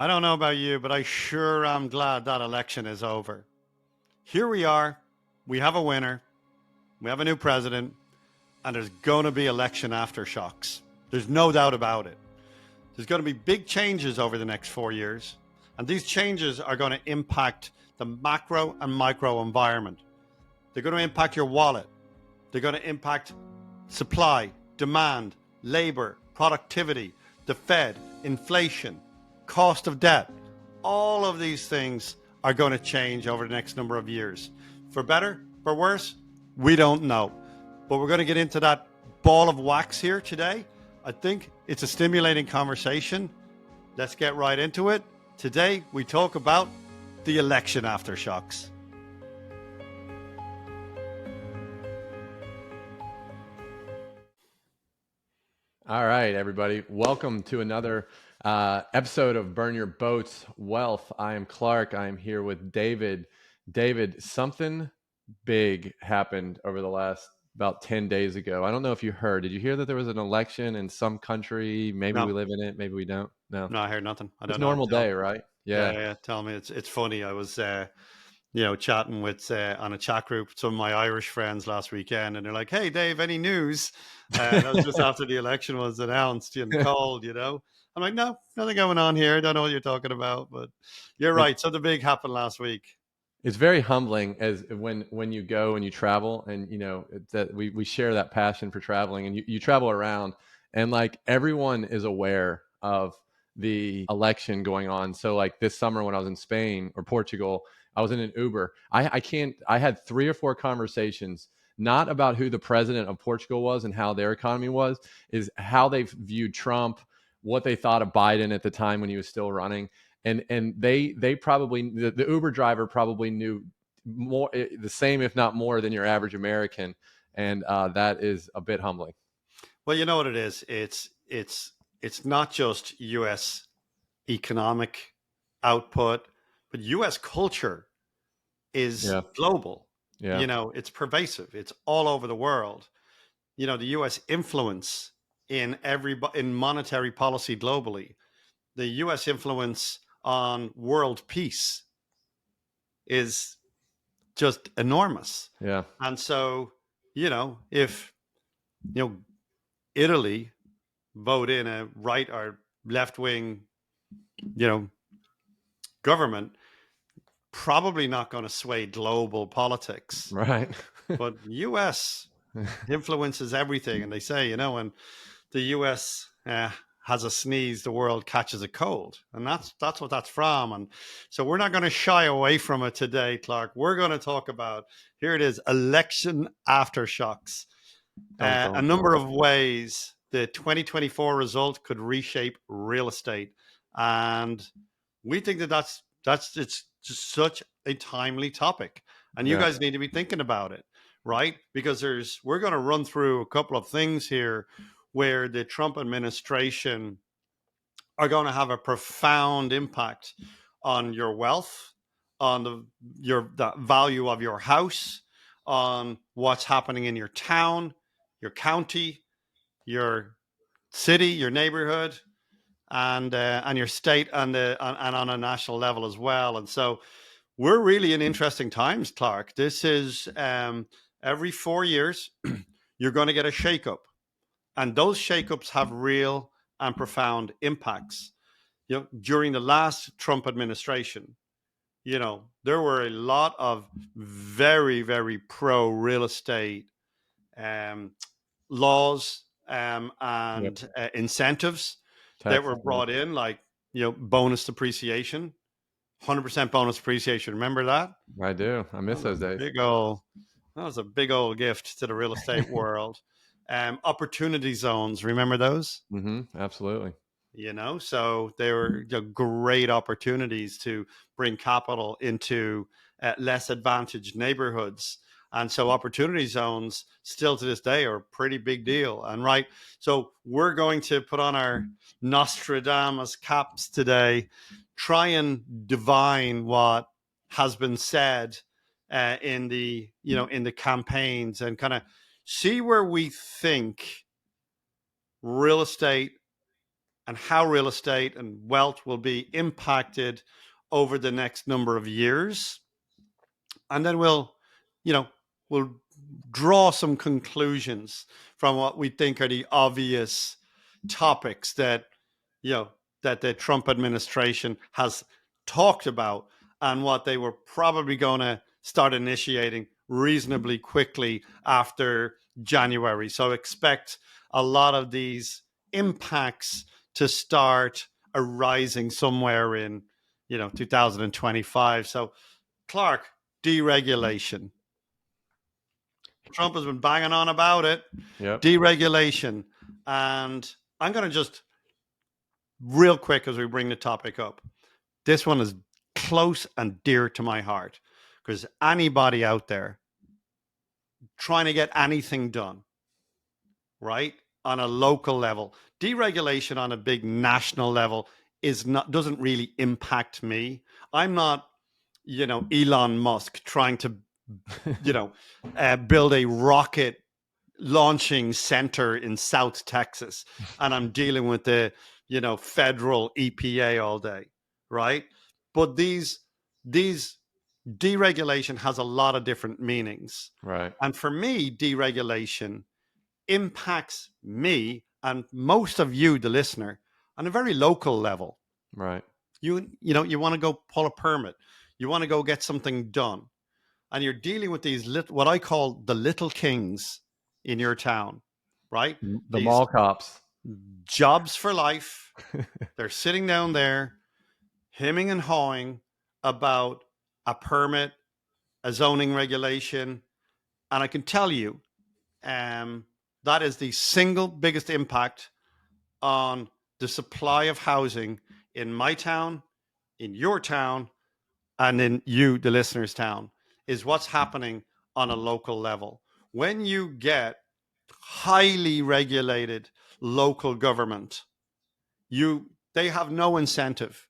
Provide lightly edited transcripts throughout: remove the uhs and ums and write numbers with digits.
I don't know about you, but I sure am glad that election is over. Here we are. We have a winner. We have a new president, and there's going to be election aftershocks. There's no doubt about it. There's going to be big changes over the next 4 years, and these changes are going to impact the macro and micro environment. They're going to impact your wallet. They're going to impact supply, demand, labor, productivity, the Fed, inflation, cost of debt. All of these things are going to change over the next number of years. For better, for worse, we don't know. But we're going to get into that ball of wax here today. I think it's a stimulating conversation. Let's get right into it. Today, we talk about the election aftershocks. All right, everybody. Welcome to another episode of Burn Your Boats Wealth. I am Clark. I am here with David. David, something big happened over the last about 10 days ago. I don't know if you heard. Did you hear that there was an election in some country? Maybe we No, live in it. Maybe we don't. No. no, I heard nothing. I It's don't know. normal day, right? Yeah, Yeah. yeah. Tell me, it's funny. I was, chatting with on a chat group with some of my Irish friends last weekend, and they're like, "Hey, Dave, any news?" That was just after the election was announced and called. I'm like, "No, nothing going on here. I don't know what you're talking about." But you're It, right. Something big happened last week. it's very humbling as when you go and you travel, and that we share that passion for traveling, and you travel around, and like everyone is aware of the election going on. So like this summer when I was in Spain or Portugal, I was in an Uber. I had 3 or 4 conversations, not about who the president of Portugal was and how their economy was, is how they viewed Trump, what they thought of Biden at the time when he was still running. And they probably, the Uber driver probably knew more, the same if not more than your average American, and that is a bit humbling. Well, you know what it is. It's not just U.S. economic output, but U.S. culture is Yeah, global. yeah, It's pervasive. It's all over the world. The U.S. influence in monetary policy globally, the U.S. influence on world peace is just enormous. yeah. And so, if you know Italy vote in a right or left wing, you know, government, probably not going to sway global politics. Right. But U.S. influences everything, and they say, when the U.S. Has a sneeze, the world catches a cold, and that's what that's from. And so we're not going to shy away from it today, Clark. We're going to talk about, here it is, election aftershocks, Dun, a dun, number dun. of ways the 2024 result could reshape real estate, and we think that that's it's just such a timely topic, and you Yeah. guys need to be thinking about it, right? Because we're going to run through a couple of things here where the Trump administration are going to have a profound impact on your wealth, on the value of your house, on what's happening in your town, your county, your city, your neighborhood, and your state, and on a national level as well. And so we're really in interesting times, Clark. This is every 4 years you're going to get a shakeup, and those shakeups have real and profound impacts. During the last Trump administration, there were a lot of very, very pro real estate um, laws Yep. and incentives that Tax. were Yeah. brought in, like bonus depreciation, 100% bonus depreciation. Remember that? I do. I That miss was a those days. big old that was a big old gift to the real estate world. Opportunity zones, remember those? Absolutely. So they were great opportunities to bring capital into less advantaged neighborhoods. And so opportunity zones still to this day are a pretty big deal. And right, so we're going to put on our Nostradamus caps today, try and divine what has been said in the campaigns, and kind of see where we think real estate and how real estate and wealth will be impacted over the next number of years. And then you know, we'll draw some conclusions from what we think are the obvious topics that, you know, that the Trump administration has talked about and what they were probably going to start initiating reasonably quickly after January. So expect a lot of these impacts to start arising somewhere in, 2025. So Clark, deregulation. Trump has been banging on about it. Yep. Deregulation. And I'm going to just real quick as we bring the topic up. This one is close and dear to my heart because anybody out there trying to get anything done, right, on a local level, deregulation on a big national level doesn't really impact me. I'm not, Elon Musk trying to, build a rocket launching center in South Texas, and I'm dealing with the, federal EPA all day, right? But these deregulation has a lot of different meanings. Right. And for me, deregulation impacts me and most of you, the listener, on a very local level. Right. You want to go pull a permit, you want to go get something done, and you're dealing with these what I call the little kings in your town, right? The These mall cops. jobs for life. They're sitting down there, hemming and hawing about a permit, a zoning regulation, and I can tell you, that is the single biggest impact on the supply of housing in my town, in your town, and in you, the listener's town, is what's happening on a local level. When you get highly regulated local government, they have no incentive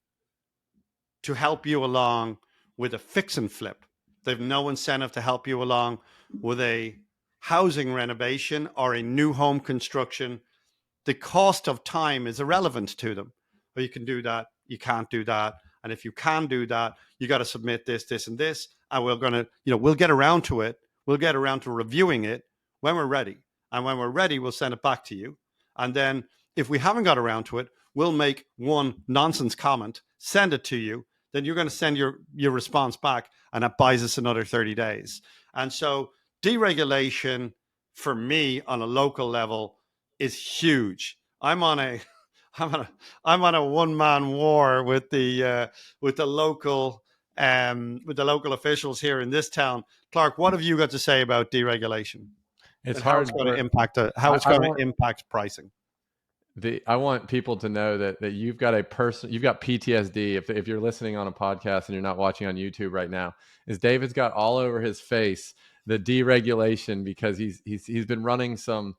to help you along with a fix and flip. They have no incentive to help you along with a housing renovation or a new home construction. The cost of time is irrelevant to them. Or you can do that, you can't do that. And if you can do that, you got to submit this, this, and this. And we'll get around to it. We'll get around to reviewing it when we're ready. And when we're ready, we'll send it back to you. And then if we haven't got around to it, we'll make one nonsense comment, send it to you. Then you're going to send your response back, and that buys us another 30 days. And so deregulation for me on a local level is huge. I'm on a I'm on a one man war with the local officials here in this town. Clark, what have you got to say about deregulation It's and how hard it's going to for impact I want pricing? I want people to know that you've got you've got PTSD. If you're listening on a podcast and you're not watching on YouTube right now, is David's got all over his face the deregulation because he's been running some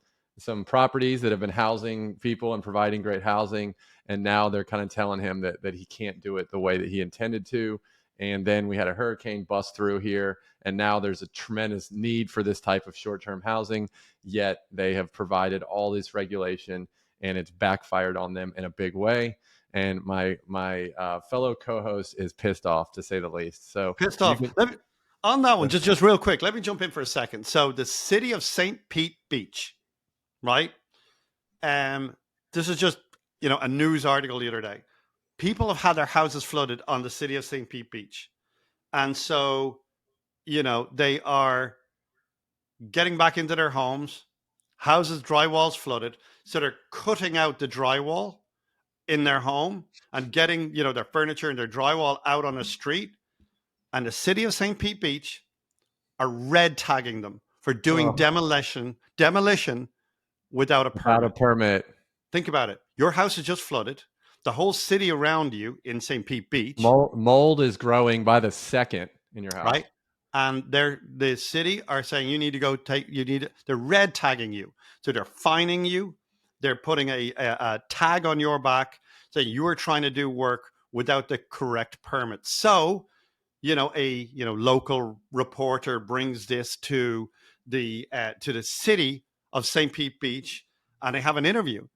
properties that have been housing people and providing great housing, and now they're kind of telling him that he can't do it the way that he intended to. And then we had a hurricane bust through here, and now there's a tremendous need for this type of short-term housing, yet they have provided all this regulation and it's backfired on them in a big way. And my fellow co-host is pissed off, to say the least. So Pissed you off. can, On that one, just real quick, let me jump in for a second. So the city of St. Pete Beach, right? This is just a news article the other day. People have had their houses flooded on the city of St. Pete Beach, and so they are getting back into their homes. Houses, drywall's flooded, so they're cutting out the drywall in their home and getting their furniture and their drywall out on the street. And the city of St. Pete Beach are red tagging them for doing oh, demolition without a without a permit. permit. Think about it. Your house is just flooded. The whole city around you in St. Pete Beach, Mold is growing by the second in your house. right? And the city are saying they're red tagging you. So they're fining you. They're putting a tag on your back saying you are trying to do work without the correct permit. So, a local reporter brings this to the city of St. Pete Beach, and they have an interview.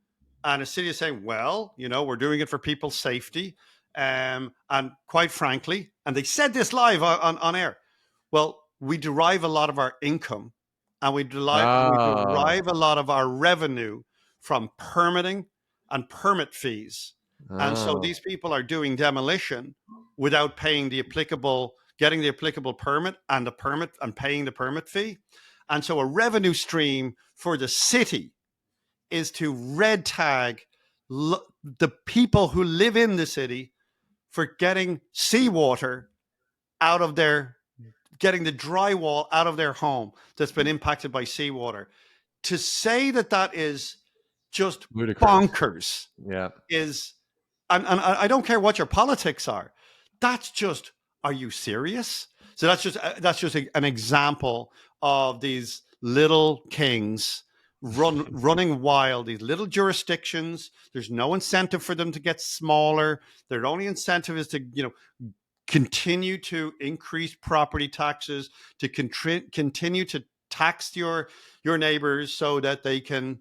And the city is saying, well, we're doing it for people's safety. And quite frankly, and they said this live on air, well, we derive a lot of our income and we Oh, derive a lot of our revenue from permitting and permit fees. And so oh, these people are doing demolition without getting the applicable permit and paying the permit fee. And so a revenue stream for the city is to red tag the people who live in the city for getting seawater out of getting the drywall out of their home that's been impacted by seawater. To say that that is just ludicrous. bonkers Yeah, is, and I don't care what your politics are. That's just, are you serious? So that's just an example of these little kings running wild. These little jurisdictions. There's no incentive for them to get smaller. Their only incentive is to continue to increase property taxes, to continue to tax your neighbors so that they can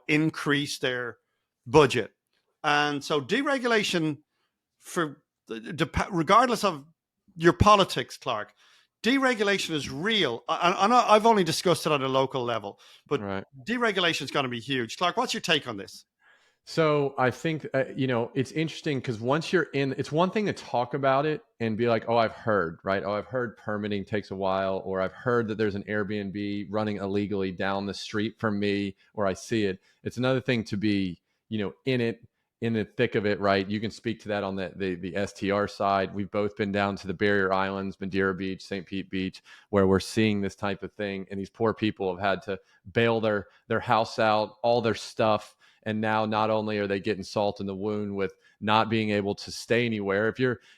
increase their budget. And so deregulation, for regardless of your politics, Clark, deregulation is real. And I've only discussed it on a local level, but right. deregulation is going to be huge. Clark, what's your take on this? So I think it's interesting because once you're in, it's one thing to talk about it and be like, "Oh, I've heard, right? Oh, I've heard permitting takes a while, or I've heard that there's an Airbnb running illegally down the street from me, or I see it." It's another thing to be, in it, in the thick of it, right? You can speak to that on the STR side. We've both been down to the Barrier Islands, Madeira Beach, St. Pete Beach, where we're seeing this type of thing, and these poor people have had to bail their house out, all their stuff, and now not only are they getting salt in the wound with not being able to stay anywhere.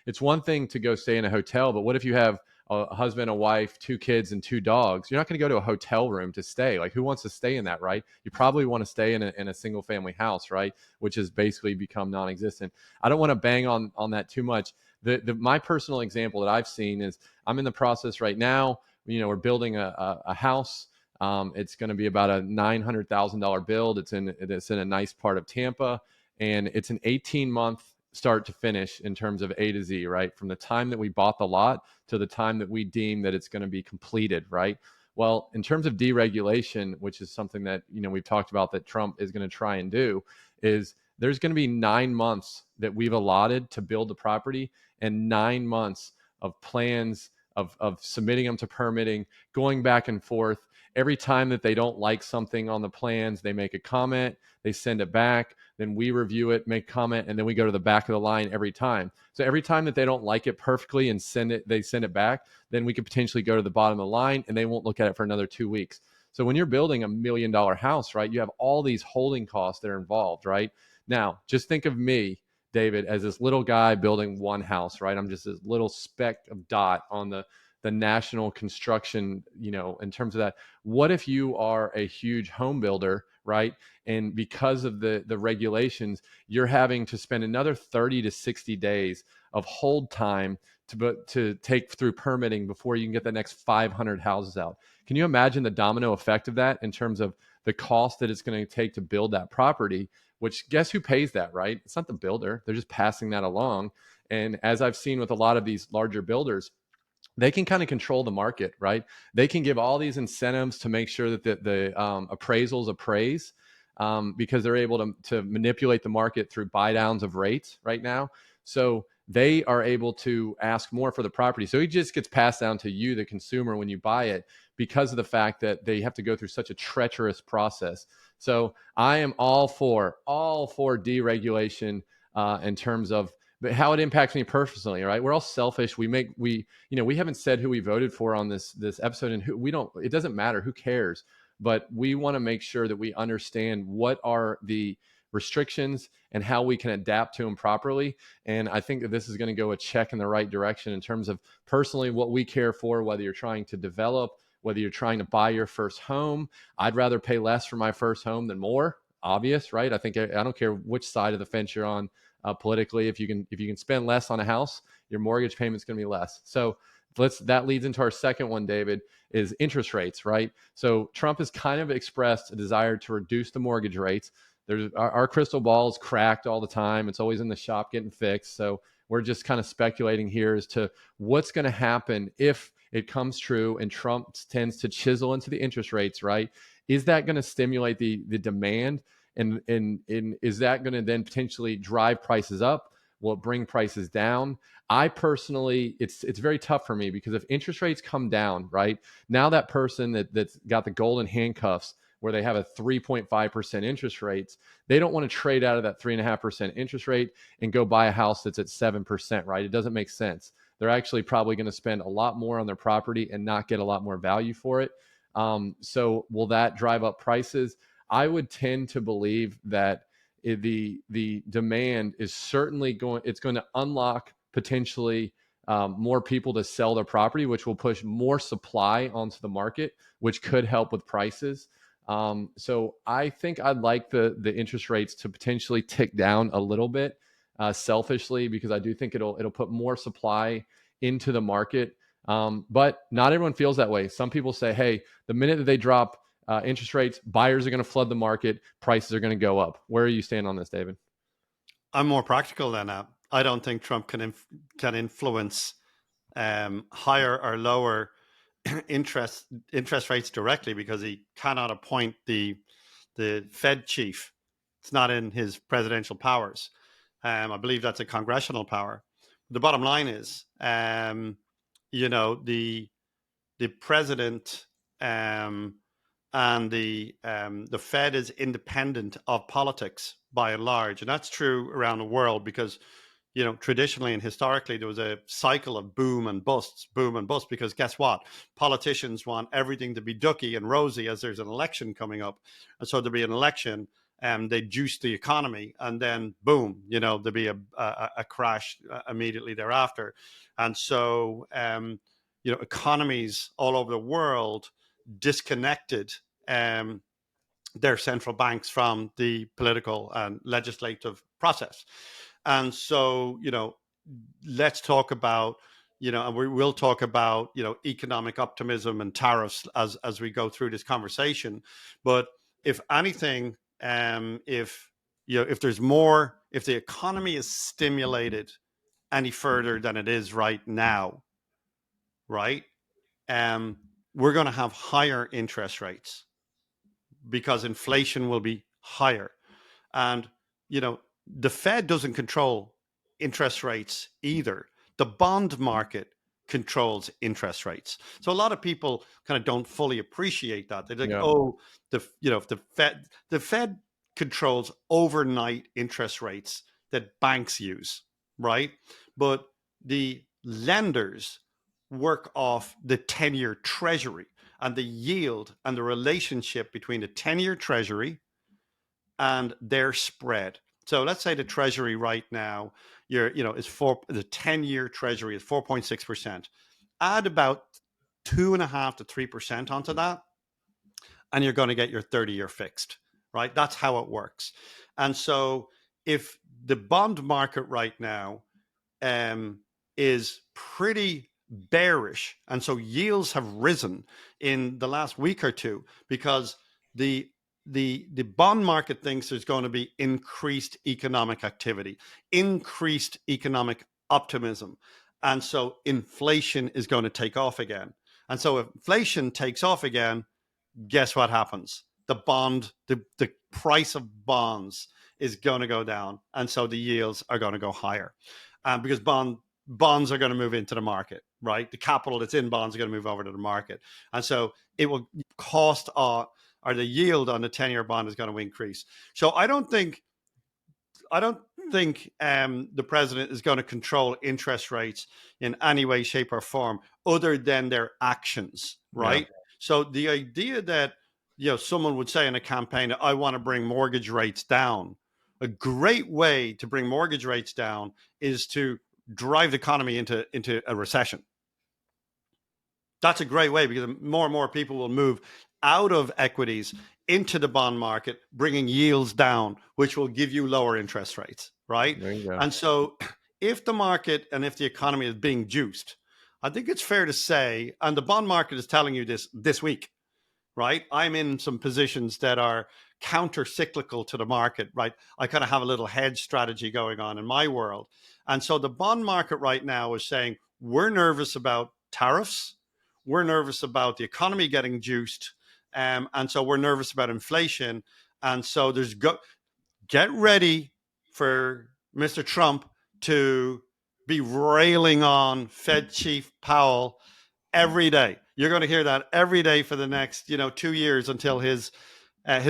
It's one thing to go stay in a hotel, but what if you have a husband, a wife, two kids, and two dogs? You're not going to go to a hotel room to stay. Like, who wants to stay in that, right? You probably want to stay in a single family house, right? Which has basically become non-existent. I don't want to bang on that too much. My personal example that I've seen is, I'm in the process right now. We're building a house. It's going to be about a $900,000 build. It's in a nice part of Tampa, and it's an 18-month start to finish in terms of A to Z, right? From the time that we bought the lot to the time that we deem that it's going to be completed, right? Well, in terms of deregulation, which is something that we've talked about that Trump is going to try and do, is there's going to be 9 months that we've allotted to build the property, and 9 months of plans of submitting them to permitting, going back and forth. Every time that they don't like something on the plans, they make a comment, they send it back, then we review it, make comment, and then we go to the back of the line every time. So every time that they don't like it perfectly and they send it back, then we could potentially go to the bottom of the line and they won't look at it for another 2 weeks. So when you're building $1 million house, right, you have all these holding costs that are involved, right? Now, just think of me, David, as this little guy building one house, right? I'm just this little speck of dot on the national construction, in terms of that. What if you are a huge home builder, right? And because of the regulations, you're having to spend another 30 to 60 days of hold time to take through permitting before you can get the next 500 houses out. Can you imagine the domino effect of that in terms of the cost that it's going to take to build that property? Which, guess who pays that, right? It's not the builder. They're just passing that along. And as I've seen with a lot of these larger builders, they can kind of control the market, right? They can give all these incentives to make sure that the appraisals appraise, because they're able to manipulate the market through buy downs of rates right now. So they are able to ask more for the property. So it just gets passed down to you, the consumer, when you buy it, because of the fact that they have to go through such a treacherous process. So I am all for deregulation, in terms of but how it impacts me personally, right? We're all selfish. We haven't said who we voted for on this episode, and who we don't. It doesn't matter. Who cares? But we want to make sure that we understand what are the restrictions and how we can adapt to them properly. And I think that this is going to go a check in the right direction in terms of personally what we care for, whether you're trying to develop, whether you're trying to buy your first home. I'd rather pay less for my first home than more. Obvious, right? I don't care which side of the fence you're on, politically. If you can spend less on a house, your mortgage payment's going to be less. So that leads into our second one, David, is interest rates, right? So Trump has kind of expressed a desire to reduce the mortgage rates. There's our crystal ball is cracked all the time. It's always in the shop getting fixed. So we're just kind of speculating here as to what's going to happen if it comes true and Trump tends to chisel into the interest rates, right? Is that going to stimulate the demand? And is that going to then potentially drive prices up? Will it bring prices down? I personally, it's very tough for me because if interest rates come down, right now, that person that's got the golden handcuffs where they have a 3.5% interest rates, they don't want to trade out of that 3.5% interest rate and go buy a house that's at 7%, right? It doesn't make sense. They're actually probably going to spend a lot more on their property and not get a lot more value for it. So will that drive up prices? I would tend to believe that the demand is certainly going to unlock potentially more people to sell their property, which will push more supply onto the market, which could help with prices. So I think I'd like the interest rates to potentially tick down a little bit, selfishly, because I do think it'll put more supply into the market. But not everyone feels that way. Some people say, hey, the minute that they drop interest rates, buyers are going to flood the market, prices are going to go up. Where are you standing on this, David? I'm more practical than that. I don't think Trump can influence higher or lower interest rates directly because he cannot appoint the Fed chief. It's not in his presidential powers. I believe that's a congressional power. The bottom line is, the president um, and the Fed is independent of politics by and large, and that's true around the world because traditionally and historically there was a cycle of boom and bust. Because guess what? Politicians want everything to be ducky and rosy as there's an election coming up, and so there'll be an election and they juice the economy, and then boom, there'll be a crash immediately thereafter, and so economies all over the world disconnected um, their central banks from the political and legislative process. And so, let's talk about, and we will talk about, economic optimism and tariffs as we go through this conversation. But if anything, if there's more, if the economy is stimulated any further than it is right now, right, um, we're going to have higher interest rates because inflation will be higher. And, you know, the Fed doesn't control interest rates either. The bond market controls interest rates. So a lot of people kind of don't fully appreciate that. They're like, Yeah. oh, the Fed controls overnight interest rates that banks use, right? But the lenders work off the 10-year treasury and the yield and the relationship between the 10-year treasury and their spread. So let's say the treasury right now, the 10-year treasury is 4.6%. Add about 2.5% to 3% onto that, and you're going to get your 30-year fixed, right? That's how it works. And so if the bond market right now is pretty bearish, and so yields have risen in the last week or two because the the bond market thinks there's going to be increased economic activity, increased economic optimism, and so inflation is going to take off again. And so if inflation takes off again, guess what happens? The price of bonds is going to go down, and so the yields are going to go higher, because bonds are going to move into the market, right? The capital that's in bonds are going to move over to the market, and so it will cost or the yield on the 10-year bond is going to increase. So I don't think the president is going to control interest rates in any way, shape, or form other than their actions, Yeah. right? So the idea that someone would say in a campaign, "I want to bring mortgage rates down," a great way to bring mortgage rates down is to drive the economy into a recession. That's a great way because more and more people will move out of equities into the bond market, bringing yields down, which will give you lower interest rates, right? There you go. And so, if the market and if the economy is being juiced, I think it's fair to say, and the bond market is telling you this week, right? I'm in some positions that are counter cyclical to the market, right? I kind of have a little hedge strategy going on in my world. And so the bond market right now is saying, we're nervous about tariffs. We're nervous about the economy getting juiced. And so we're nervous about inflation. And so get ready for Mr. Trump to be railing on Fed Chief Powell every day. You're going to hear that every day for the next, 2 years until his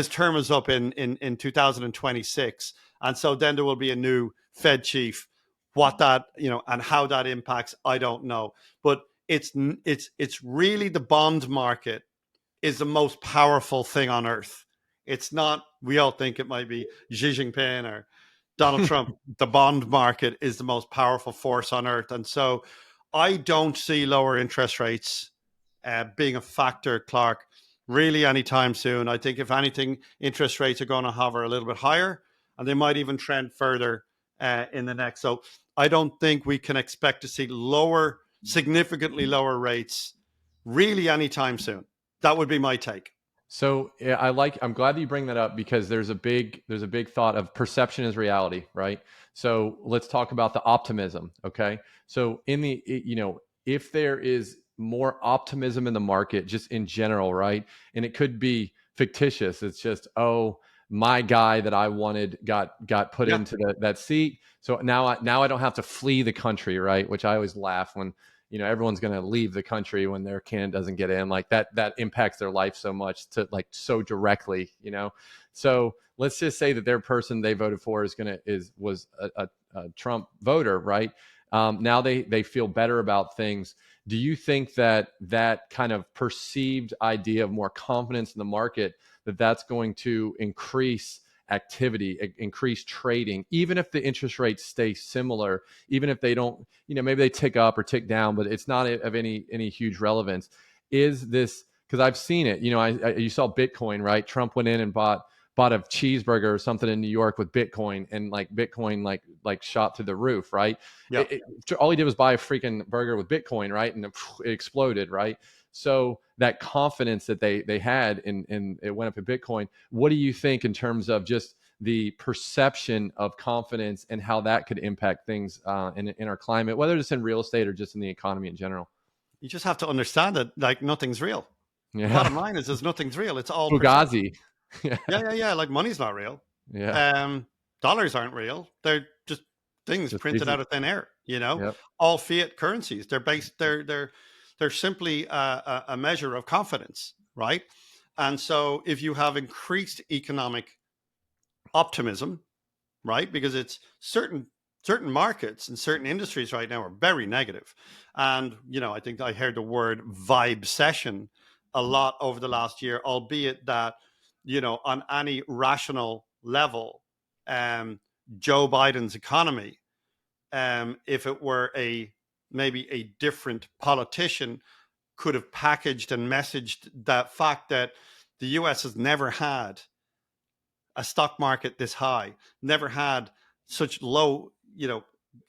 term is up in 2026. And so then there will be a new Fed chief. What that, and how that impacts, I don't know. But it's really the bond market is the most powerful thing on earth. It's not, we all think it might be Xi Jinping or Donald Trump. The bond market is the most powerful force on earth. And so I don't see lower interest rates being a factor, Clark, really anytime soon. I think, if anything, interest rates are going to hover a little bit higher, and they might even trend further in the next. So I don't think we can expect to see significantly lower rates really anytime soon. That would be my take. So yeah, I'm glad that you bring that up, because there's a big thought of perception is reality, right? So let's talk about the optimism. Okay. So if there is more optimism in the market, just in general, right? And it could be fictitious. It's just, oh, my guy that I wanted got put Yeah. into that seat. So now I don't have to flee the country, right? Which I always laugh when everyone's going to leave the country when their candidate doesn't get in, like that impacts their life so much, to like so directly. So let's just say that their person they voted for was a Trump voter, right? Now they feel better about things. Do you think that kind of perceived idea of more confidence in the market, that's going to increase activity, increase trading, even if the interest rates stay similar, even if they don't, maybe they tick up or tick down, but it's not of any huge relevance? Is this, because I've seen it, you saw Bitcoin, right? Trump went in and bought a cheeseburger or something in New York with Bitcoin, and like Bitcoin like shot through the roof, right? Yeah. All he did was buy a freaking burger with Bitcoin, right? And it exploded, right? So that confidence that they had in it went up in Bitcoin. What do you think in terms of just the perception of confidence, and how that could impact things in our climate, whether it's in real estate or just in the economy in general? You just have to understand that, like, nothing's real. The Yeah. bottom line is nothing's real. It's all perception. Fugazi. Yeah. Yeah. Like, money's not real. Yeah. Um, Dollars aren't real. They're just things Just printed pieces. out of thin air. Yep. All fiat currencies. They're simply a measure of confidence, right? And so, if you have increased economic optimism, right, because it's certain markets and certain industries right now are very negative. And I think I heard the word vibe session a lot over the last year, albeit that on any rational level, Joe Biden's economy, if it were maybe a different politician, could have packaged and messaged that fact that the US has never had a stock market this high, never had such low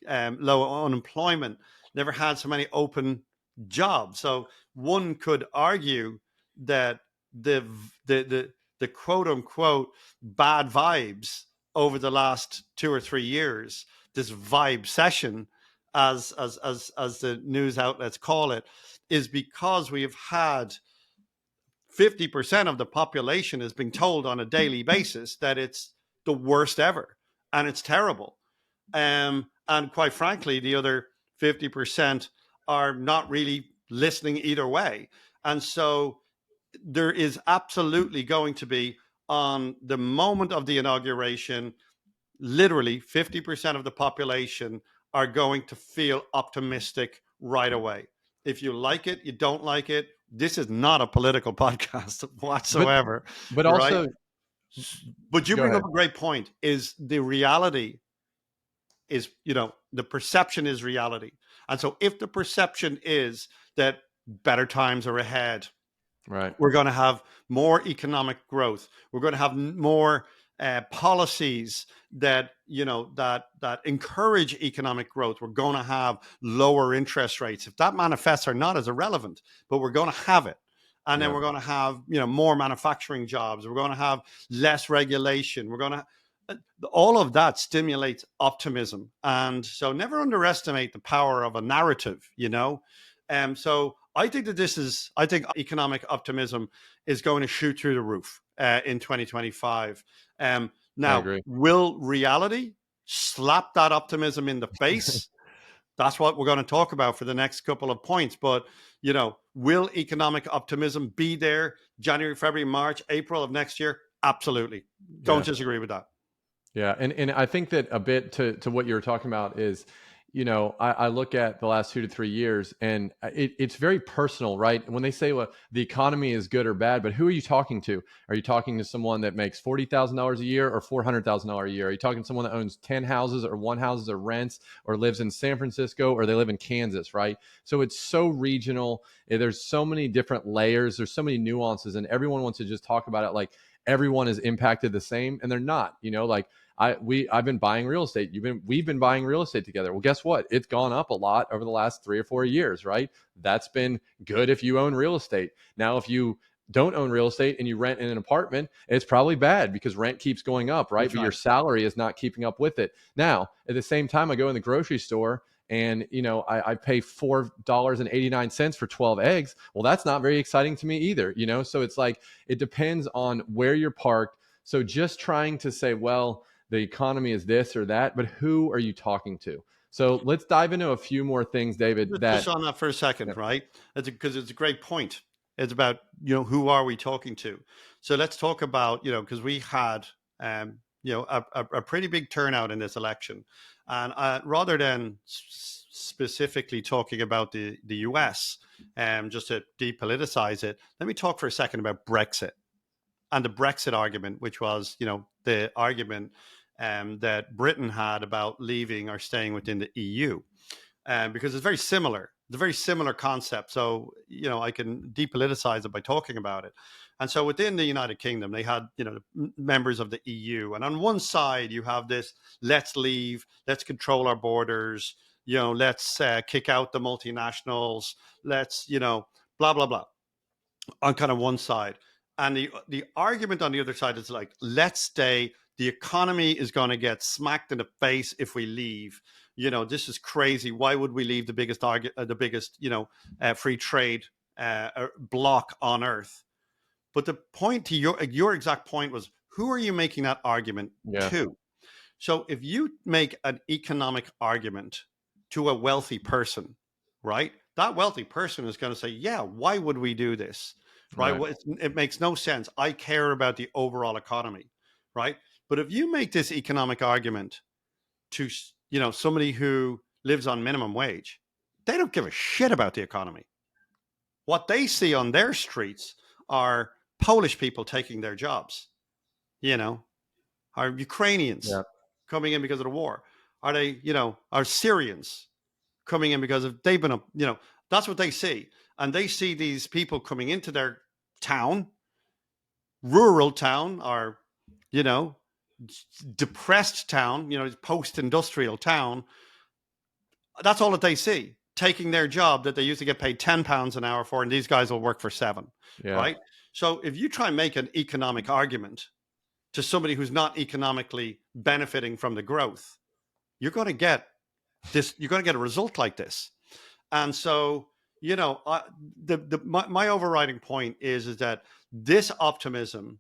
unemployment, never had so many open jobs. So one could argue that the quote unquote bad vibes over the last 2 or 3 years, this vibe session, as the news outlets call it, is because we have had 50% of the population is being told on a daily basis that it's the worst ever and it's terrible. And quite frankly, the other 50% are not really listening either way. And so there is absolutely going to be, on the moment of the inauguration, literally 50% of the population are going to feel optimistic right away. If you like it, you don't like it. This is not a political podcast But whatsoever, right? also, But you go bring ahead. up a great point. Is the reality is, the perception is reality. And so if the perception is that better times are ahead, Right. we're going to have more economic growth, we're going to have more policies that that encourage economic growth, we're going to have lower interest rates. If that manifests or not is irrelevant, but we're going to have it. and then Yeah. we're going to have more manufacturing jobs. We're going to have less regulation. We're going to all of that stimulates optimism, and so never underestimate the power of a narrative. So I think that I think economic optimism is going to shoot through the roof in 2025. I Now, agree. will reality slap that optimism in the face? That's what we're going to talk about for the next couple of points. But, will economic optimism be there January, February, March, April of next year? Absolutely. Don't Yeah. disagree with that. Yeah, and I think that a bit to what you were talking about is, I look at the last 2 to 3 years, and it's very personal, right? When they say, well, the economy is good or bad, but who are you talking to? Are you talking to someone that makes $40,000 a year or $400,000 a year? Are you talking to someone that owns 10 houses or one houses or rents or lives in San Francisco or they live in Kansas, right? So it's so regional. There's so many different layers. There's so many nuances, and everyone wants to just talk about it like everyone is impacted the same, and they're not. Like I've been buying real estate. We've been buying real estate together. Well, guess what? It's gone up a lot over the last 3 or 4 years, right? That's been good if you own real estate. Now, if you don't own real estate and you rent in an apartment, it's probably bad because rent keeps going up, right? That's But your right. salary is not keeping up with it. Now, at the same time, I go in the grocery store and I pay $4.89 for 12 eggs. Well, that's not very exciting to me either. So it's like it depends on where you're parked. So just trying to say, well, the economy is this or that, but who are you talking to? So let's dive into a few more things, David. Just That on that for a yeah, second, right? Because it's a great point. It's about, who are we talking to? So let's talk about, because we had, a pretty big turnout in this election. And rather than specifically talking about the US, just to depoliticize it, let me talk for a second about Brexit and the Brexit argument, which was, the argument that Britain had about leaving or staying within the EU, because it's very similar. It's a very similar concept. So, I can depoliticize it by talking about it. And so within the United Kingdom, they had, members of the EU. And on one side, you have this, let's leave, let's control our borders, let's kick out the multinationals, let's, blah, blah, blah, on kind of one side. And the argument on the other side is like, let's stay. The economy is going to get smacked in the face if we leave. This is crazy. Why would we leave the biggest, free trade block on earth? But the point to your exact point was, who are you making that argument yeah, to? So if you make an economic argument to a wealthy person, right? That wealthy person is going to say, yeah, why would we do this? Right? right, Well, it makes no sense. I care about the overall economy, right? But if you make this economic argument to, somebody who lives on minimum wage, they don't give a shit about the economy. What they see on their streets are Polish people taking their jobs, you know, are Ukrainians yeah, coming in because of the war? Are they, are Syrians coming in because of they've been up, that's what they see. And they see these people coming into their town, rural town, or, you know, depressed town, post-industrial town. That's all that they see. Taking their job that they used to get paid £10 an hour for, and these guys will work for 7, yeah, right? So if you try and make an economic argument to somebody who's not economically benefiting from the growth, you're going to get this. You're going to get a result like this. And so, my overriding point is that this optimism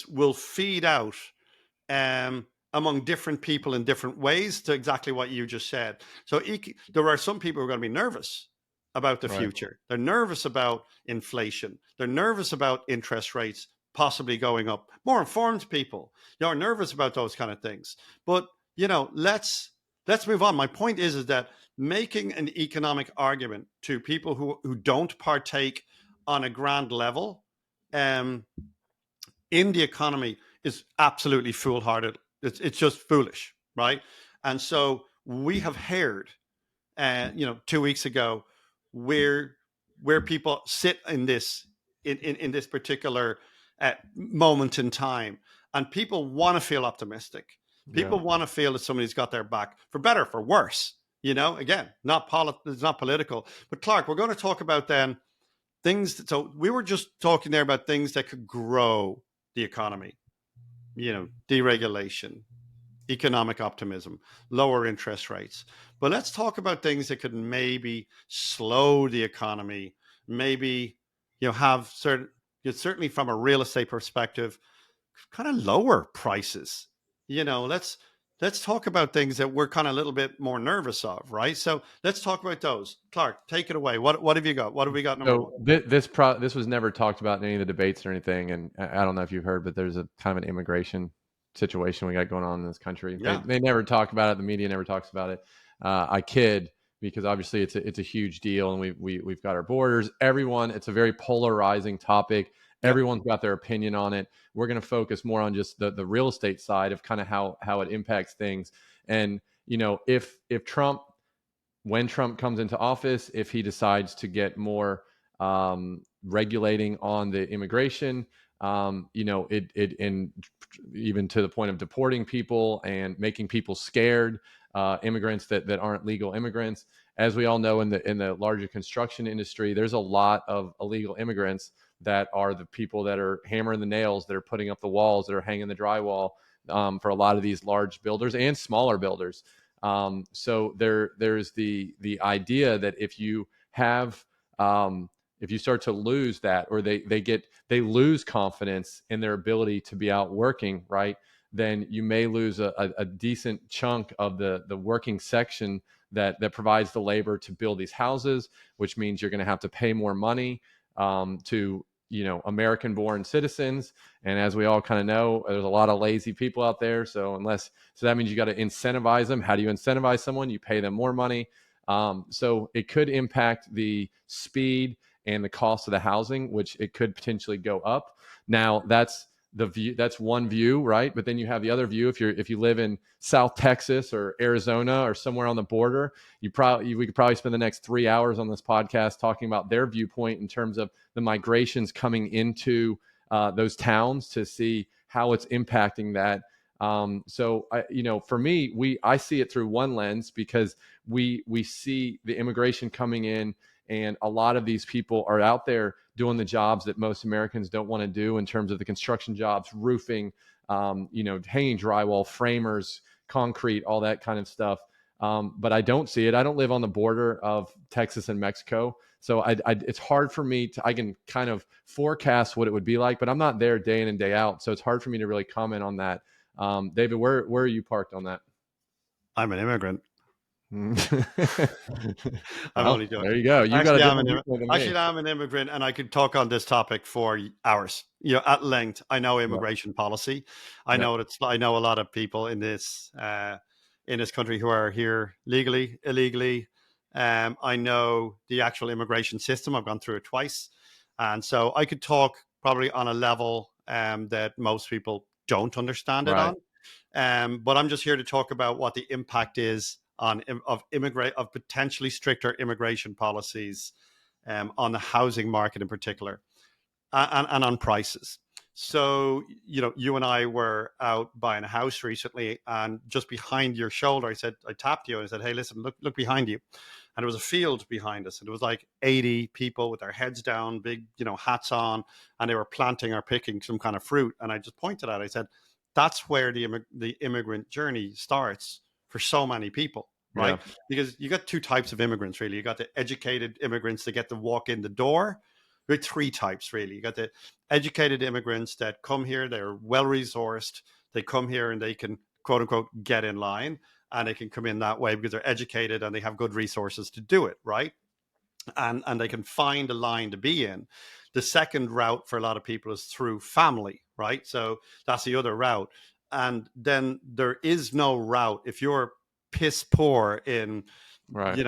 will feed out among different people in different ways to exactly what you just said. So there are some people who are going to be nervous about the right, future. They're nervous about inflation. They're nervous about interest rates possibly going up. More informed people, are nervous about those kind of things. But let's move on. My point is that making an economic argument to people who don't partake on a grand level um, in the economy is absolutely foolhardy. It's just foolish, right? And so we have heard, 2 weeks ago, where people sit in this in this particular moment in time, and people want to feel optimistic. yeah, People want to feel that somebody's got their back, for better, for worse. Again, it's not political. But Clark, we're going to talk about then So we were just talking there about things that could grow the economy, deregulation, economic optimism, lower interest rates. But let's talk about things that could maybe slow the economy, maybe have certainly from a real estate perspective, kind of lower prices. Let's talk about things that we're kind of a little bit more nervous of, right? So let's talk about those. Clark, take it away. What have you got? What have we got? Number one. So this was never talked about in any of the debates or anything, and I don't know if you've heard, but there's a kind of an immigration situation we got going on in this country. Yeah, They never talk about it. The media never talks about it. I kid because obviously it's a huge deal, and we've got our borders. Everyone, it's a very polarizing topic. yep, Everyone's got their opinion on it. We're going to focus more on just the real estate side of kind of how it impacts things. And if Trump when Trump comes into office, if he decides to get more regulating on the immigration, it and even to the point of deporting people and making people scared, immigrants that aren't legal immigrants. As we all know, in the larger construction industry, there's a lot of illegal immigrants that are the people that are hammering the nails, that are putting up the walls, that are hanging the drywall, for a lot of these large builders and smaller builders. So there's the idea that if you start to lose that, or they lose confidence in their ability to be out working, right, then you may lose a decent chunk of the working section that provides the labor to build these houses, which means you're going to have to pay more money to American born citizens. And as we all kind of know, there's a lot of lazy people out there. So that means you got to incentivize them. How do you incentivize someone? You pay them more money. So it could impact the speed and the cost of the housing, which it could potentially go up. Now that's the view. That's one view, right? But then you have the other view. If you live in South Texas or Arizona or somewhere on the border, we could probably spend the next 3 hours on this podcast talking about their viewpoint in terms of the migrations coming into those towns to see how it's impacting that. So for me, I see it through one lens because we see the immigration coming in, and a lot of these people are out there doing the jobs that most Americans don't want to do in terms of the construction jobs, roofing, hanging drywall, framers, concrete, all that kind of stuff. But I don't see it. I don't live on the border of Texas and Mexico. So it's hard for me I can kind of forecast what it would be like, but I'm not there day in and day out. So it's hard for me to really comment on that. David, where are you parked on that? I'm an immigrant. I'm Well, only joking. there you go. You got a Actually, different viewpoint than me. I'm an immigrant, and I could talk on this topic for hours, at length. I know Yeah. immigration policy. Yep. I know a lot of people in this country who are here legally, illegally. I know the actual immigration system. I've gone through it twice, and so I could talk probably on a level that most people don't understand it Right. on. But I'm just here to talk about what the impact is of potentially stricter immigration policies on the housing market in particular, and on prices. So, you and I were out buying a house recently, and just behind your shoulder, I tapped you and I said, "Hey, listen, look behind you." And there was a field behind us, and it was like 80 people with their heads down, big, hats on, and they were planting or picking some kind of fruit. And I just pointed out, I said, "That's where the immigrant journey starts for so many people." Yeah. Right? Because you got two types of immigrants, really. You got the educated immigrants that get to walk in the door. There are three types, really. You got the educated immigrants that come here, they're well resourced, they come here and they can, quote unquote, get in line, and they can come in that way because they're educated and they have good resources to do it, right? And they can find a line to be in. The second route for a lot of people is through family, right? So that's the other route. And then there is no route if you're piss poor in, Right.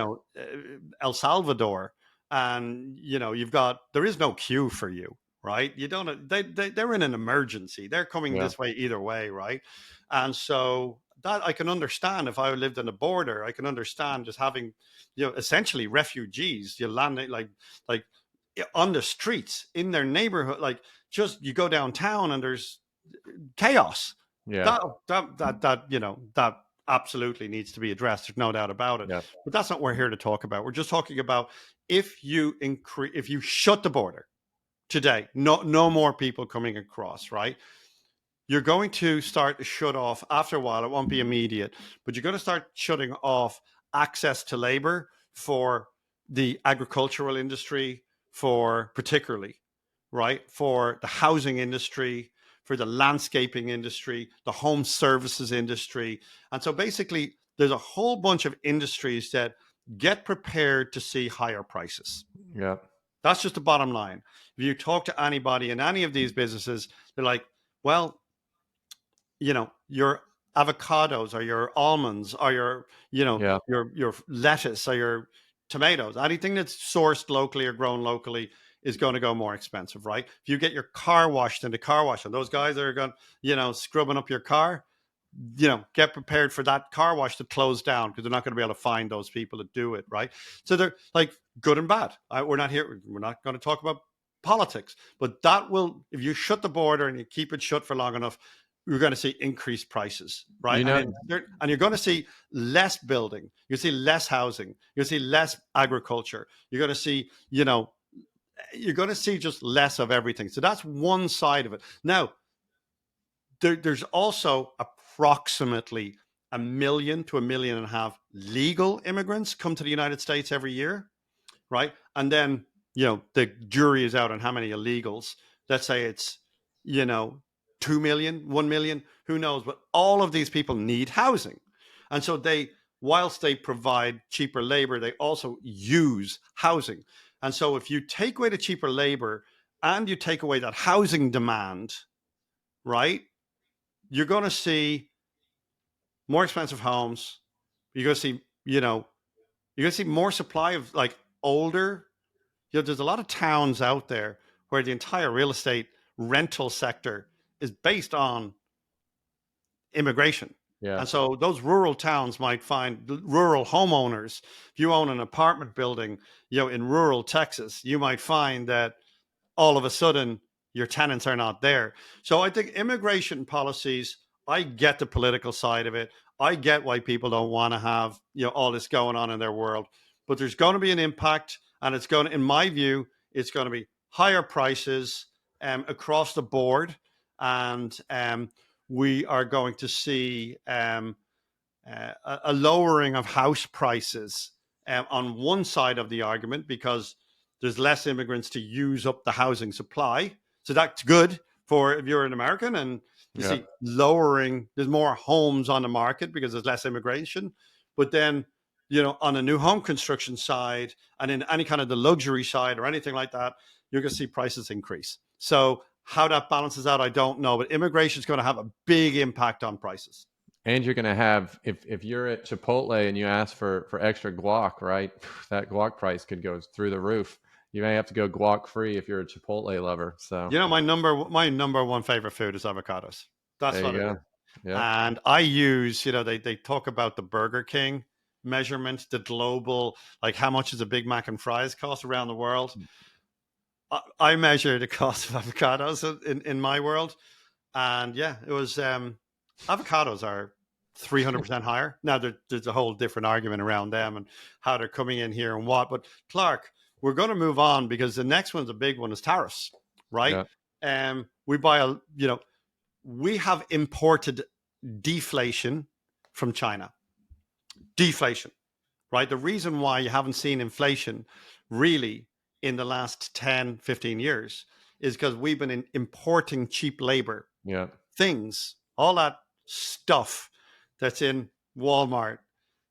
El Salvador, and there is no queue for you, right? You don't they're in an emergency, they're coming Yeah. this way either way, right? And so that I can understand. If I lived on the border, I can understand just having essentially refugees, you land like on the streets in their neighborhood, like just you go downtown and there's chaos. Yeah. That absolutely needs to be addressed. There's no doubt about it. Yeah. But that's not what we're here to talk about. We're just talking about if you shut the border today, no more people coming across, right? You're going to start to shut off after a while. It won't be immediate, but you're going to start shutting off access to labor for the agricultural industry, for particularly, right? For the housing industry, for the landscaping industry, the home services industry. And so basically, there's a whole bunch of industries that get prepared to see higher prices. Yeah. That's just the bottom line. If you talk to anybody in any of these businesses, they're like, well, your avocados or your almonds or Yeah. your lettuce or your tomatoes, anything that's sourced locally or grown locally is going to go more expensive, right? If you get your car washed in the car wash, and those guys that are going, scrubbing up your car, get prepared for that car wash to close down because they're not going to be able to find those people that do it, right? So they're like good and bad. We're not here. We're not going to talk about politics, but that will, if you shut the border and you keep it shut for long enough, you're going to see increased prices, right? You know, And you're going to see less building. You see less housing. You see less agriculture. You're going to see, you're going to see just less of everything. So that's one side of it. Now, there's also approximately 1 million to 1.5 million legal immigrants come to the United States every year, right? And then, the jury is out on how many illegals. Let's say it's, 2 million, 1 million, who knows? But all of these people need housing. And so whilst they provide cheaper labor, they also use housing. And so if you take away the cheaper labor and you take away that housing demand, right, you're going to see more expensive homes. You're going to see, you're going to see more supply of like older, there's a lot of towns out there where the entire real estate rental sector is based on immigration. yeah. And so those rural towns might find rural homeowners. If you own an apartment building, in rural Texas, you might find that all of a sudden your tenants are not there. So I think immigration policies, I get the political side of it. I get why people don't want to have, all this going on in their world, but there's going to be an impact, and it's going to, in my view, it's going to be higher prices across the board. And we are going to see a lowering of house prices on one side of the argument because there's less immigrants to use up the housing supply. So that's good for if you're an American, and you Yeah. see there's more homes on the market because there's less immigration. But then, on a new home construction side and in any kind of the luxury side or anything like that, you're going to see prices increase. So how that balances out, I don't know. But immigration is going to have a big impact on prices. And you're going to have, if you're at Chipotle and you ask for extra guac, right? That guac price could go through the roof. You may have to go guac free if you're a Chipotle lover. So My number one favorite food is avocados. That's there you what it is. go. Yeah. And I use, they talk about the Burger King measurement, the global, like how much does a Big Mac and fries cost around the world. I measure the cost of avocados in my world. And yeah, it was, avocados are 300% higher. Now there's a whole different argument around them and how they're coming in here and what. But Clark, we're going to move on because the next one's a big one is tariffs, right? Yeah. We we have imported deflation from China. Deflation, right? The reason why you haven't seen inflation really in the last 10, 15 years is because we've been importing cheap labor, Yeah. things, all that stuff that's in Walmart,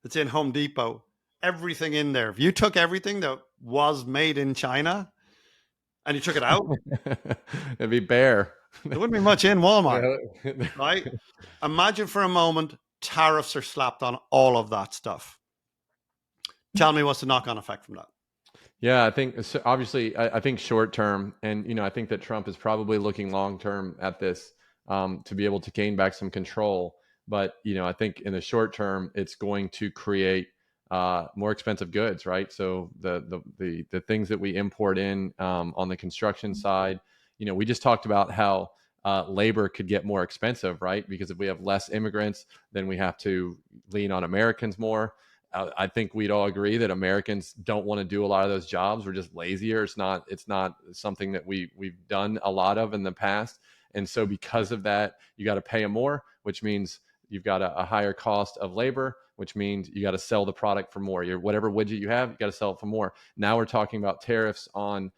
that's in Home Depot, everything in there. If you took everything that was made in China and you took it out, It'd be bare. there wouldn't be much in Walmart, Yeah. right? Imagine for a moment tariffs are slapped on all of that stuff. Tell me what's the knock-on effect from that? Yeah, I think so obviously, I think short term, and I think that Trump is probably looking long term at this to be able to gain back some control. But I think in the short term, it's going to create more expensive goods, right? So the things that we import in on the construction side, we just talked about how labor could get more expensive, right? Because if we have less immigrants, then we have to lean on Americans more. I think we'd all agree that Americans don't want to do a lot of those jobs. We're just lazier. It's not something that we've done a lot of in the past. And so because of that, you got to pay them more, which means you've got a higher cost of labor, which means you got to sell the product for more. Your whatever widget you have, you got to sell it for more. Now we're talking about tariffs on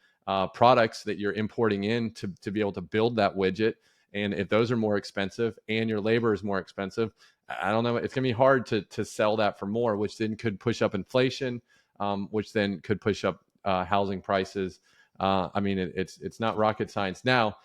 products that you're importing in to be able to build that widget. And if those are more expensive and your labor is more expensive, I don't know. It's going to be hard to sell that for more, which then could push up inflation, which then could push up housing prices. I mean, it's not rocket science. Now,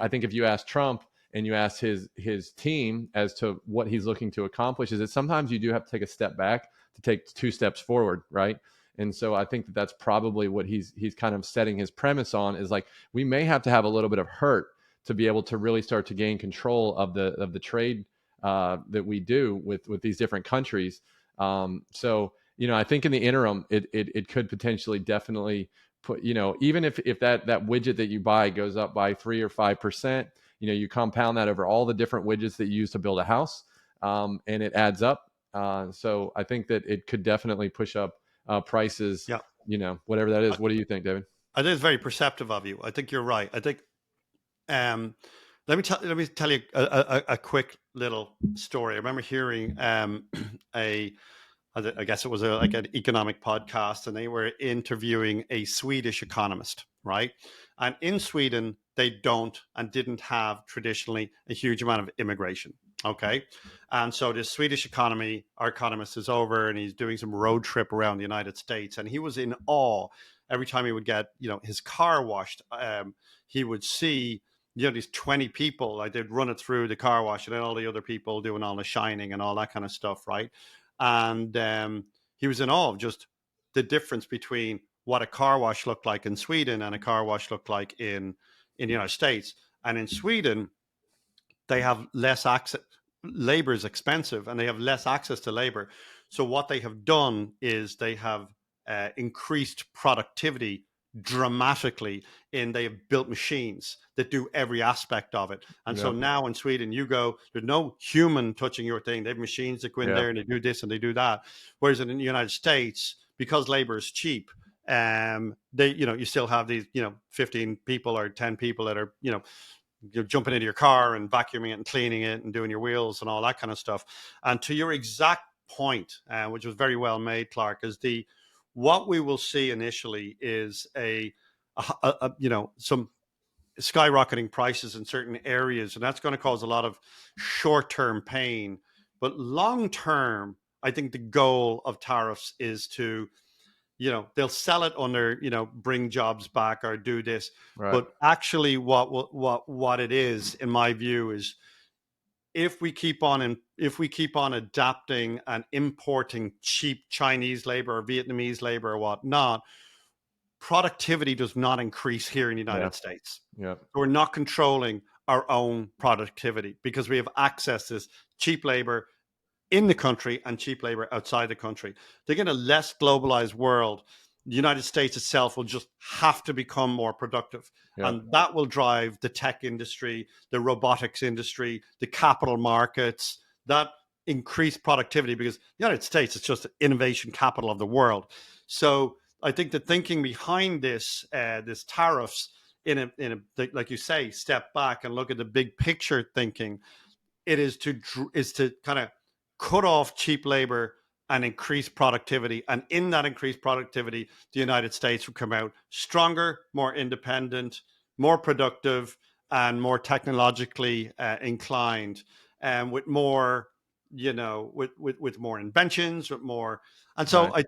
I think if you ask Trump and you ask his team as to what he's looking to accomplish, is that sometimes you do have to take a step back to take two steps forward, right? And so I think that that's probably what he's kind of setting his premise on, is like we may have to have a little bit of hurt to be able to really start to gain control of the trade that we do with these different countries. So I think in the interim, it could potentially definitely put, even if that widget that you buy goes up by 3 or 5%, you compound that over all the different widgets that you use to build a house, and it adds up. So I think that it could definitely push up prices, Yeah. whatever that I, is. What do you think, David? I think it's very perceptive of you. I think you're right. I think um, let me tell you a quick little story. I remember hearing a I guess it was like an economic podcast, and they were interviewing a Swedish economist, right? And in Sweden, they don't and didn't have traditionally a huge amount of immigration. Okay. And so this Swedish our economist is over and he's doing some road trip around the United States. And he was in awe every time he would get, his car washed. He would see, these 20 people, like they'd run it through the car wash and then all the other people doing all the shining and all that kind of stuff, right? And he was in awe of just the difference between what a car wash looked like in Sweden and a car wash looked like in the United States. And in Sweden, they have less access. Labor is expensive, and they have less access to labor. So what they have done is they have increased productivity dramatically. In they have built machines that do every aspect of it. And so Yeah, now in Sweden, you go, there's no human touching your thing. They have machines that go in yeah, there and they do this and they do that. Whereas in the United States, because labor is cheap, they, you still have these, 15 people or 10 people that are, you're jumping into your car and vacuuming it and cleaning it and doing your wheels and all that kind of stuff. And to your exact point, which was very well made, Clark, is what we will see initially is some skyrocketing prices in certain areas, and that's going to cause a lot of short-term pain. But long-term, I think the goal of tariffs is to, they'll sell it under, bring jobs back or do this. right. But actually what it is, in my view, is if we keep on adapting and importing cheap Chinese labor or Vietnamese labor or whatnot, productivity does not increase here in the Yeah, United States. yeah, We're not controlling our own productivity because we have access to cheap labor in the country and cheap labor outside the country. They get a less globalized world. The United States itself will just have to become more productive. yeah, And that will drive the tech industry, the robotics industry, the capital markets, that increased productivity, because the United States is just the innovation capital of the world. So I think the thinking behind this tariffs, like you say, step back and look at the big picture thinking. It is to kind of cut off cheap labor and increase productivity. And in that increased productivity, the United States will come out stronger, more independent, more productive, and more technologically inclined, and with more, with more inventions, with more. And so right,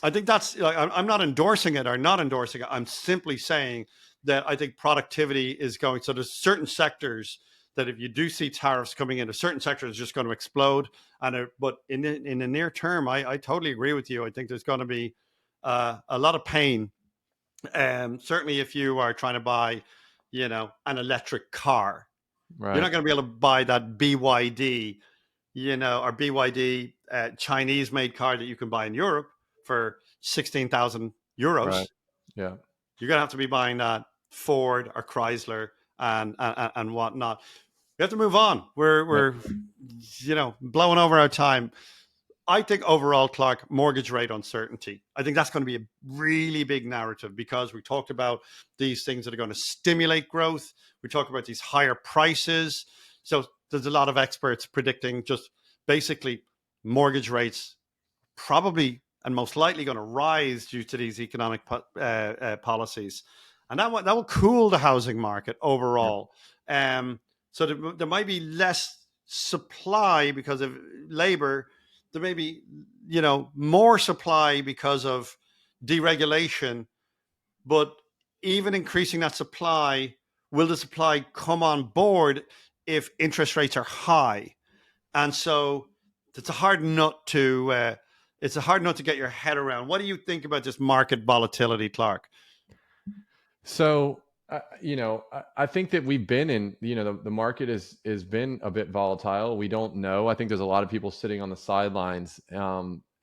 I think that's. Like, I'm not endorsing it or not endorsing it. I'm simply saying that I think productivity is going. So there's certain sectors that if you do see tariffs coming into certain sectors, it's just going to explode. But in the near term, I totally agree with you. I think there's going to be a lot of pain. Certainly, if you are trying to buy, an electric car, you're right, not going to be able to buy that BYD, or BYD Chinese-made car that you can buy in Europe for 16,000 right. euros. Yeah, You're going to have to be buying that Ford or Chrysler and whatnot. We have to move on. Yep. We're blowing over our time. I think overall, Clark, mortgage rate uncertainty. I think that's going to be a really big narrative because we talked about these things that are going to stimulate growth. We talk about these higher prices. So there's a lot of experts predicting just basically mortgage rates probably and most likely going to rise due to these economic policies, and that will cool the housing market Yep. overall. So there might be less supply because of labor. There may be more supply because of deregulation, but even increasing that supply, will the supply come on board if interest rates are high? And so it's a hard nut to get your head around. What do you think about this market volatility, Clark? So, I think that we've been in, the market is been a bit volatile. We don't know. I think there's a lot of people sitting on the sidelines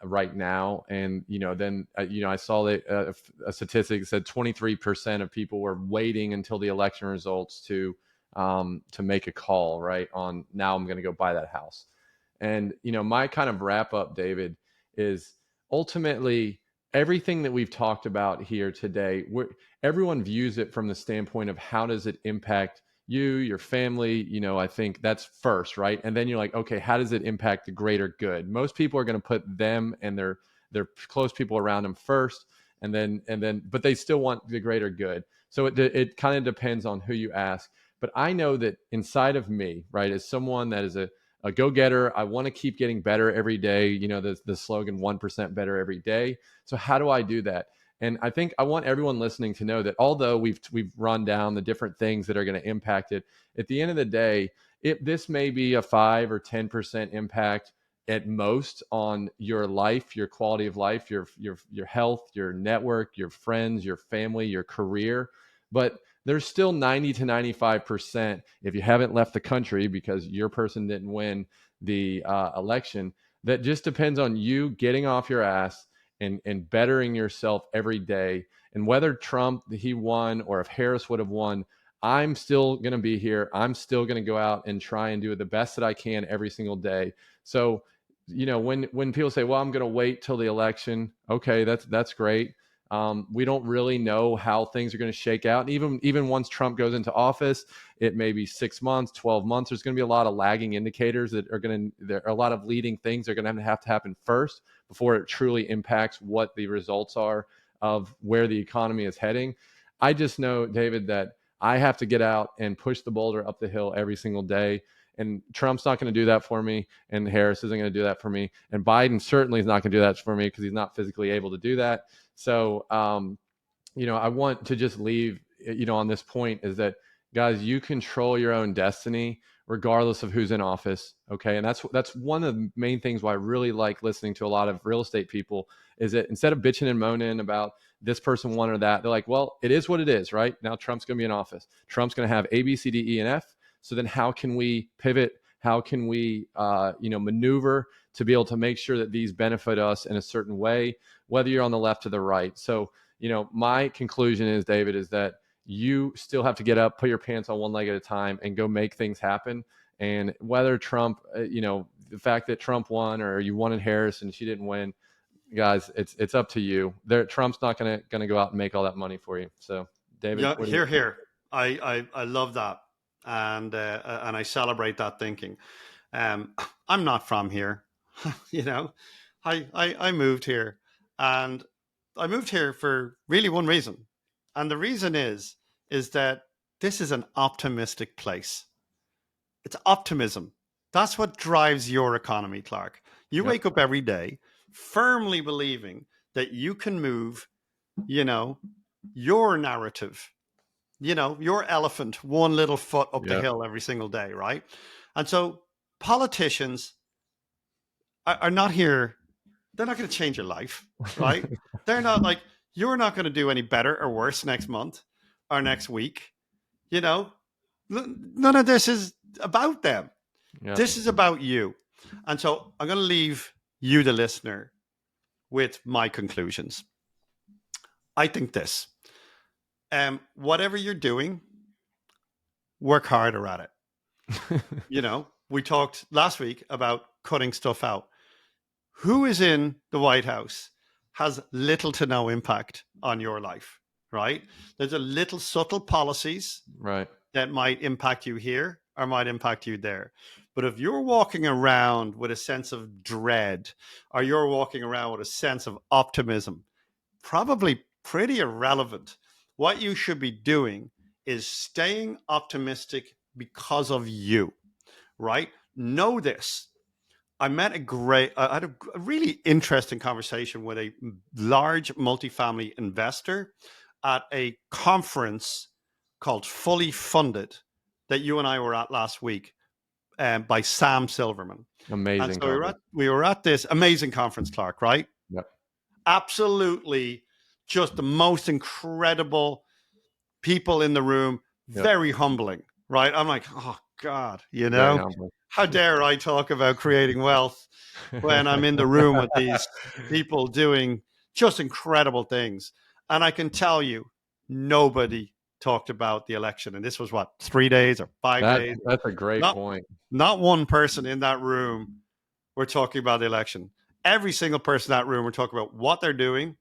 right now, and then I saw that a statistic that said 23% of people were waiting until the election results to make a call, right? On now I'm going to go buy that house, and my kind of wrap up, David, is ultimately everything that we've talked about here today. Everyone views it from the standpoint of how does it impact you, your family. I think that's first, right? And then you're like, okay, how does it impact the greater good? Most people are going to put them and their close people around them first, and then but they still want the greater good. So it kind of depends on who you ask. But I know that inside of me, right, as someone that is a go-getter, I want to keep getting better every day. The slogan 1% better every day. So how do I do that? And I think I want everyone listening to know that although we've run down the different things that are going to impact it, at the end of the day, this may be a 5 or 10% impact at most on your life, your quality of life, your health, your network, your friends, your family, your career. But there's still 90 to 95% if you haven't left the country because your person didn't win the election. That just depends on you getting off your ass and bettering yourself every day. And whether Trump he won or if Harris would have won, I'm still going to be here. I'm still going to go out and try and do the best that I can every single day. So, when people say, "Well, I'm going to wait till the election," okay, that's great. We don't really know how things are going to shake out. And even once Trump goes into office, it may be 6 months, 12 months. There's going to be a lot of lagging indicators there are a lot of leading things that are going to have to happen first before it truly impacts what the results are of where the economy is heading. I just know, David, that I have to get out and push the boulder up the hill every single day. And Trump's not going to do that for me, and Harris isn't going to do that for me, and Biden certainly is not going to do that for me because he's not physically able to do that. So, I want to just leave, on this point is that, guys, you control your own destiny regardless of who's in office. Okay. And that's one of the main things why I really like listening to a lot of real estate people is that instead of bitching and moaning about this person won or that, they're like, well, it is what it is, right? Now Trump's going to be in office. Trump's going to have A, B, C, D, E, and F. So then how can we pivot? How can we, maneuver to be able to make sure that these benefit us in a certain way, whether you're on the left or the right? So, my conclusion is, David, is that you still have to get up, put your pants on one leg at a time, and go make things happen. And whether Trump, the fact that Trump won or you wanted Harris and she didn't win, guys, it's up to you. Trump's not gonna go out and make all that money for you. So, David, Yeah, what do you? here, here. I love that, and I celebrate that thinking. I'm not from here, you know. I moved here, and I moved here for really one reason, and the reason is that this is an optimistic place. It's optimism. That's what drives your economy, Clark. You Yep. wake up every day firmly believing that you can move, you know, your narrative, your elephant one little foot up the Yep. hill every single day, right? And so politicians are not here. They're not going to change your life, right? They're not like, you're not going to do any better or worse next month or next week. You know, none of this is about them. Yep. This is about you. And so I'm going to leave you, the listener, with my conclusions. I think this, whatever you're doing, work harder at it. We talked last week about cutting stuff out. Who is in the White House has little to no impact on your life, right? There's a little subtle policies Right. that might impact you here or might impact you there. But if you're walking around with a sense of dread, or you're walking around with a sense of optimism, probably pretty irrelevant. What you should be doing is staying optimistic because of you, right? Know this. I had a really interesting conversation with a large multifamily investor at a conference called Fully Funded that you and I were at last week, by Sam Silverman. And Amazing so conference. we were at this amazing conference, Clark, right? Yep. Absolutely just the most incredible people in the room, Yep. very humbling, right? I'm like, oh God, Very humbling. how dare I talk about creating wealth when I'm in the room with these people doing just incredible things. And I can tell you, nobody talked about the election. And this was what, 3 days or 5 days? That's a great Not, point. not one person in that room were talking about the election. Every single person in that room were talking about what they're doing,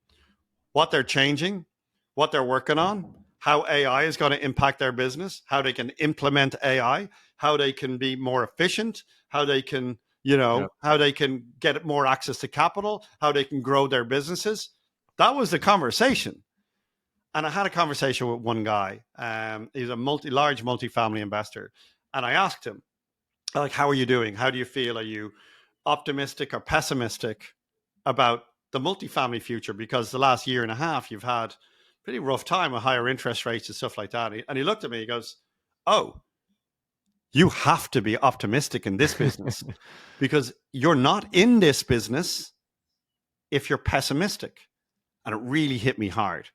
what they're changing, what they're working on, how AI is going to impact their business, how they can implement AI, how they can be more efficient, how they can, Yep. how they can get more access to capital, how they can grow their businesses. That was the conversation. And I had a conversation with one guy. He's a large multifamily investor. And I asked him, like, how are you doing? How do you feel? Are you optimistic or pessimistic about the multifamily future? Because the last year and a half, you've had pretty rough time with higher interest rates and stuff like that. And he looked at me, he goes, oh, you have to be optimistic in this business because you're not in this business if you're pessimistic. And it really hit me hard.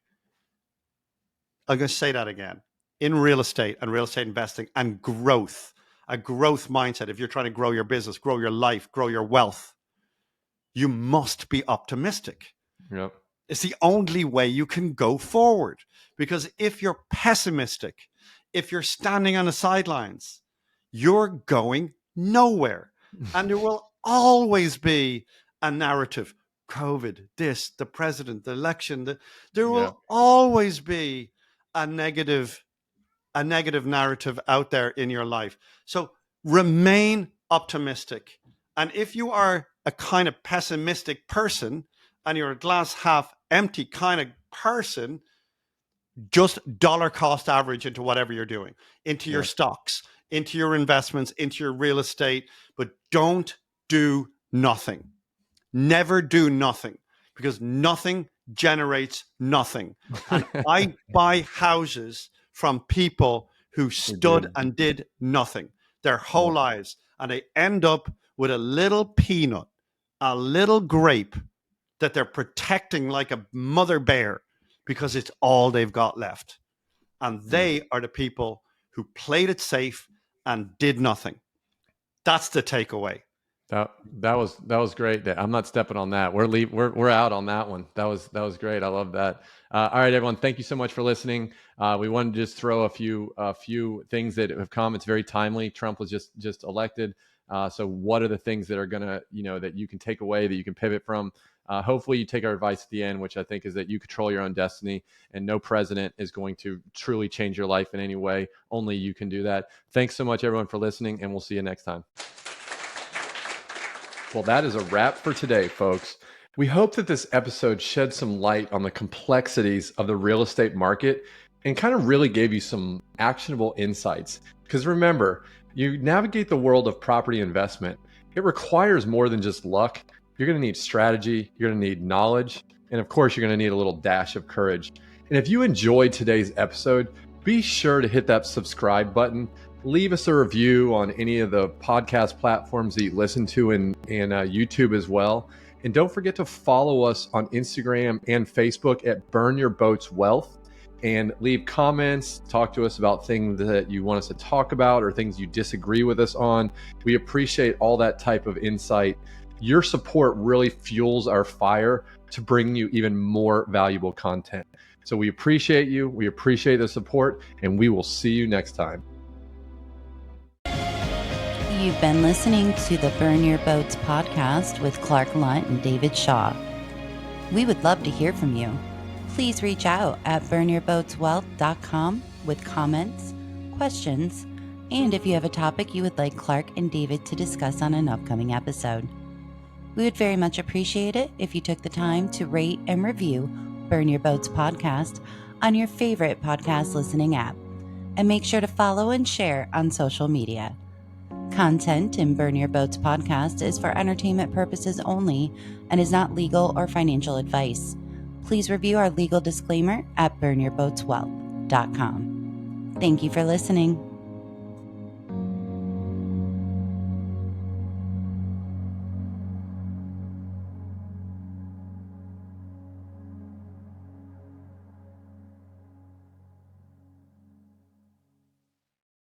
I'm going to say that again. In real estate and real estate investing and growth, a growth mindset, if you're trying to grow your business, grow your life, grow your wealth, you must be optimistic. Yep. It's the only way you can go forward. Because if you're pessimistic, if you're standing on the sidelines, you're going nowhere. And there will always be a narrative. COVID, this, the president, the election, there will always be a negative narrative out there in your life. So remain optimistic. And if you are a kind of pessimistic person and you're a glass half empty kind of person, just dollar cost average into whatever you're doing, into your stocks, into your investments, into your real estate, but don't do nothing. Never do nothing, because nothing generates nothing. And I buy houses from people who stood and did nothing their whole lives, and they end up with a little peanut, a little grape that they're protecting like a mother bear because it's all they've got left. And they are the people who played it safe and did nothing. That's the takeaway. That was great. I'm not stepping on that. We're out on that one. That was great. I love that. All right, everyone. Thank you so much for listening. We wanted to just throw a few things that have come. It's very timely. Trump was just elected. So what are the things that are gonna that you can take away, that you can pivot from? Hopefully you take our advice at the end, which I think is that you control your own destiny, and no president is going to truly change your life in any way. Only you can do that. Thanks so much, everyone, for listening, and we'll see you next time. Well, that is a wrap for today, folks. We hope that this episode shed some light on the complexities of the real estate market and kind of really gave you some actionable insights. Because remember, you navigate the world of property investment, it requires more than just luck. You're going to need strategy, you're going to need knowledge, and of course, you're going to need a little dash of courage. And if you enjoyed today's episode, be sure to hit that subscribe button. Leave us a review on any of the podcast platforms that you listen to and YouTube as well. And don't forget to follow us on Instagram and Facebook at Burn Your Boats Wealth, and leave comments, talk to us about things that you want us to talk about or things you disagree with us on. We appreciate all that type of insight. Your support really fuels our fire to bring you even more valuable content. So we appreciate you. We appreciate the support, and we will see you next time. You've been listening to the Burn Your Boats podcast with Clark Lunt and David Shaw. We would love to hear from you. Please reach out at burnyourboatswealth.com with comments, questions, and if you have a topic you would like Clark and David to discuss on an upcoming episode. We would very much appreciate it if you took the time to rate and review Burn Your Boats podcast on your favorite podcast listening app, and make sure to follow and share on social media. Content in Burn Your Boats podcast is for entertainment purposes only and is not legal or financial advice. Please review our legal disclaimer at burnyourboatswealth.com. Thank you for listening.